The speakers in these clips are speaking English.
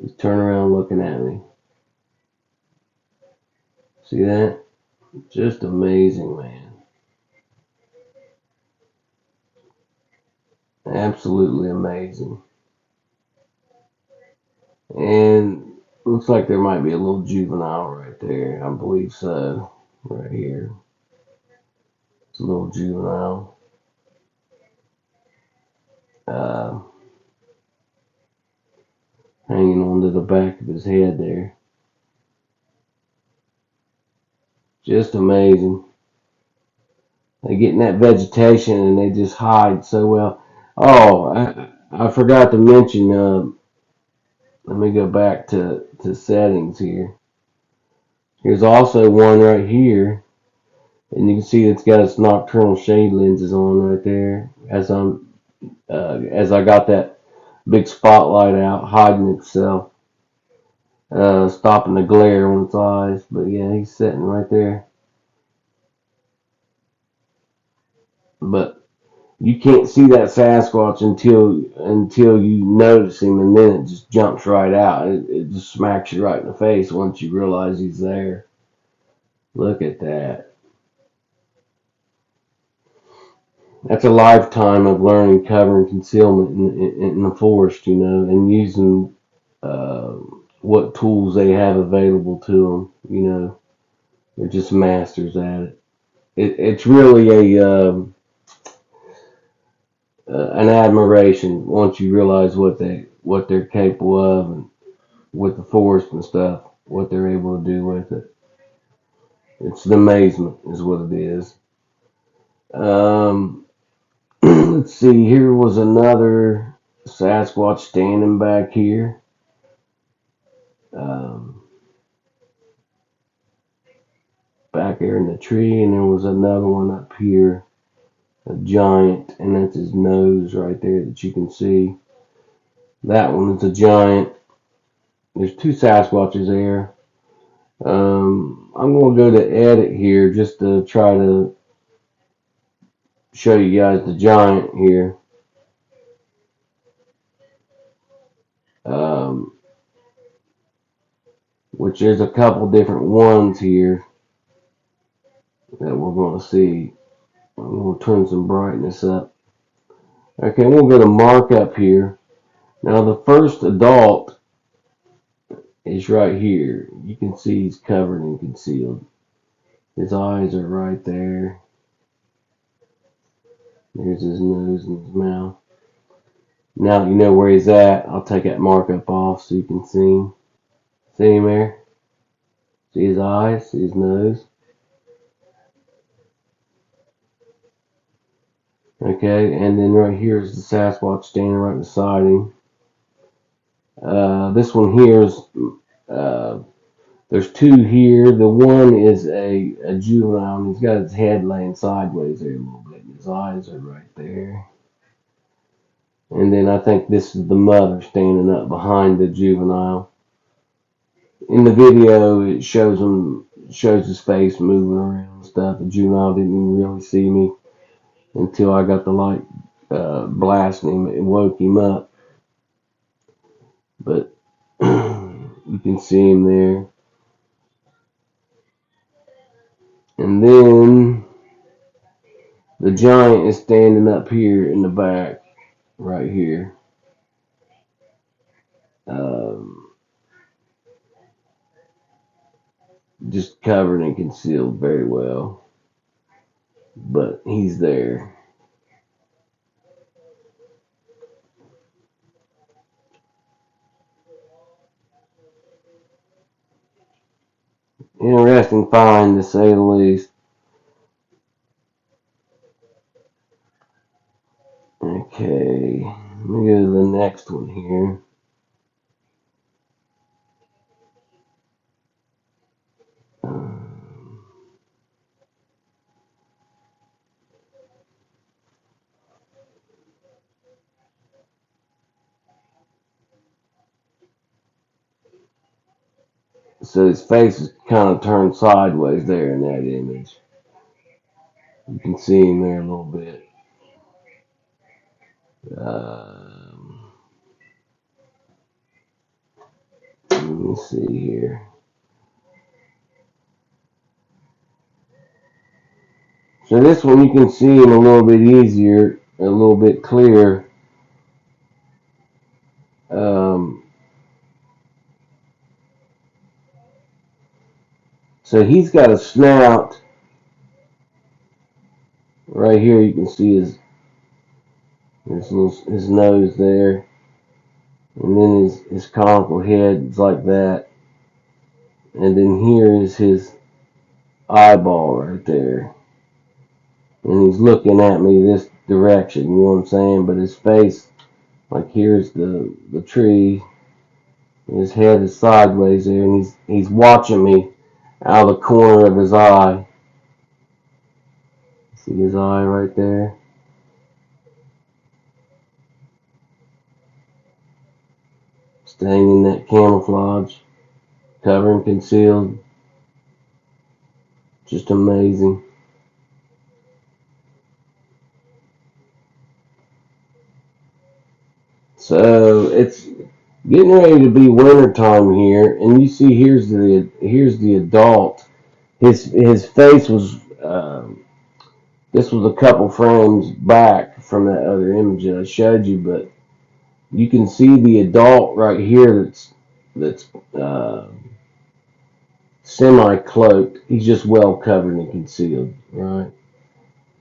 He's turning around looking at me. See that? Just amazing, man. Absolutely amazing. And looks like there might be a little juvenile right there. I believe so. Right here. It's a little juvenile. Uh, Hanging onto the back of his head there. Just amazing. They get in that vegetation and they just hide so well. Oh, I forgot to mention. Let me go back to settings here. There's also one right here, and you can see it's got its nocturnal shade lenses on right there. As I got that big spotlight out, hiding itself, stopping the glare on its eyes. But yeah, he's sitting right there. But you can't see that Sasquatch until you notice him, and then it just jumps right out. It just smacks you right in the face once you realize he's there. Look at that. That's a lifetime of learning cover and concealment in the forest, and using uh, what tools they have available to them. They're just masters at it. It's really an admiration once you realize what they're capable of, and with the forest and stuff, what they're able to do with it. It's an amazement, is what it is. Um, let's see. Here was another Sasquatch standing back here. Um, Back there in the tree, and there was another one up here, a giant, and that's his nose right there that you can see. That one is a giant. There's two Sasquatches there. I'm going to go to edit here just to try to show you guys the giant here. Um, which there's a couple different ones here that we're going to see. I'm going to turn some brightness up. Okay, we'll go to markup here. Now the first adult is right here. You can see he's covered and concealed. His eyes are right there. There's his nose and his mouth. Now that you know where he's at, I'll take that markup off so you can see him. See him there? See his eyes? See his nose? Okay, and then right here is the Sasquatch standing right beside him. This one here is, uh, there's two here. The one is a juvenile, and he's got his head laying sideways there a little bit, and his eyes are right there. And then I think this is the mother standing up behind the juvenile. In the video, it shows his face moving around and stuff. The juvenile didn't even really see me until I got the light blasting him. It woke him up, but you can see him there. And then the giant is standing up here in the back, right here. Um, just covered and concealed very well, but he's there. Interesting find, to say the least. Okay, let me go to the next one here. Um, so his face is kind of turned sideways there in that image. You can see him there a little bit. Um, me see here. So this one you can see him a little bit easier, a little bit clearer. So he's got a snout right here. You can see his nose there, and then his conical head is like that, and then here is his eyeball right there, and he's looking at me this direction. You know what I'm saying? But his face, like here's the tree. His head is sideways there, and he's watching me out of the corner of his eye. See his eye right there? Staying in that camouflage, covering, concealed. Just amazing. So it's getting ready to be winter time here, and you see here's the adult. His face was this was a couple frames back from that other image that I showed you, but you can see the adult right here that's semi-cloaked. He's just well covered and concealed, right?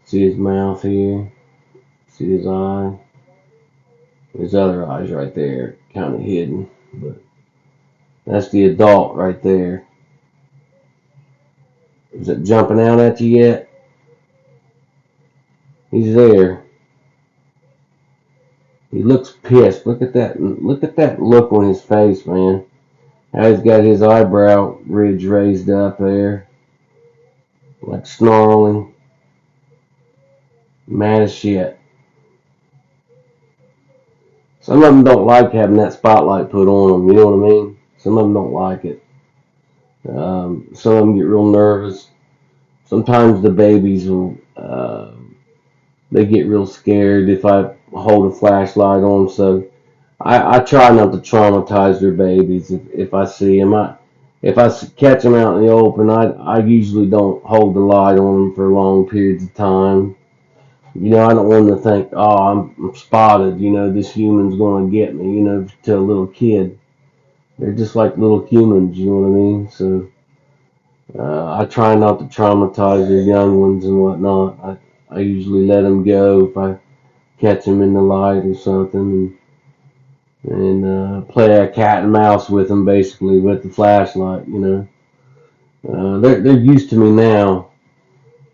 See his mouth here. See his eye. His other eye's right there, kind of hidden, but that's the adult right there. Is it jumping out at you yet? He's there. He looks pissed. Look at that. Look at that look on his face, man. How he's got his eyebrow ridge raised up there, like snarling, mad as shit. Some of them don't like having that spotlight put on them. You know what I mean? Some of them don't like it. Some of them get real nervous. Sometimes the babies will. They get real scared if I hold a flashlight on them. So I try not to traumatize their babies if I see them. If I catch them out in the open, I usually don't hold the light on them for long periods of time. You know, I don't want them to think, oh, I'm spotted. You know, this human's going to get me. You know, to a little kid, they're just like little humans. You know what I mean? So I try not to traumatize their young ones and whatnot. I usually let them go if I catch them in the light or something, and play a cat and mouse with them basically with the flashlight. You know, they're used to me now,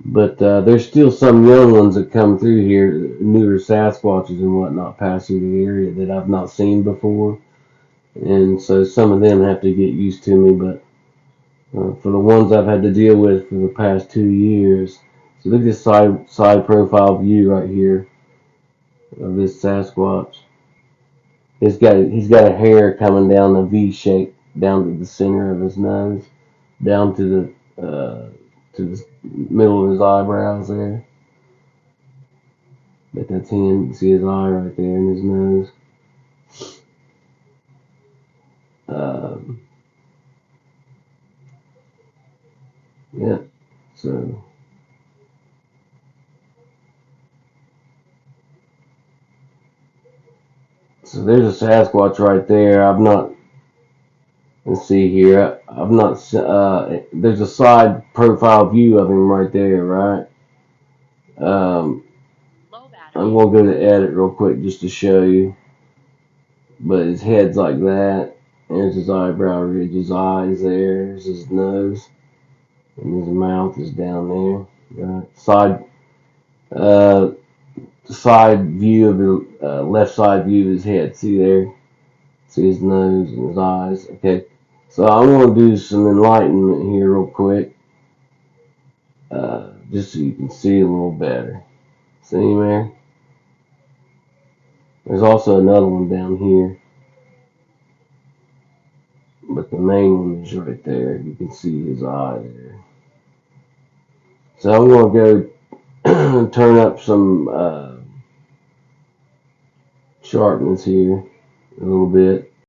but there's still some young ones that come through here, newer Sasquatches and whatnot, pass through the area that I've not seen before, and so some of them have to get used to me. But for the ones I've had to deal with for the past 2 years, so look at this side profile view right here of this Sasquatch. He's got a hair coming down the V shape down to the center of his nose, down to the middle of his eyebrows there. But that's him. You can see his eye right there in his nose. Yeah. So there's a Sasquatch right there. I've not. Let's see here. I've not. There's a side profile view of him right there, right? Um, I'm gonna go to edit real quick just to show you. But his head's like that. There's his eyebrow ridge, his eyes there. There's his nose, and his mouth is down there. Right. Uh, side view of the left side view of his head. See there? See his nose and his eyes. Okay. So I want to do some enlightenment here real quick, just so you can see a little better. See him there? There's also another one down here, but the main one is right there. You can see his eye there. So I'm going to go turn up some sharpness here a little bit.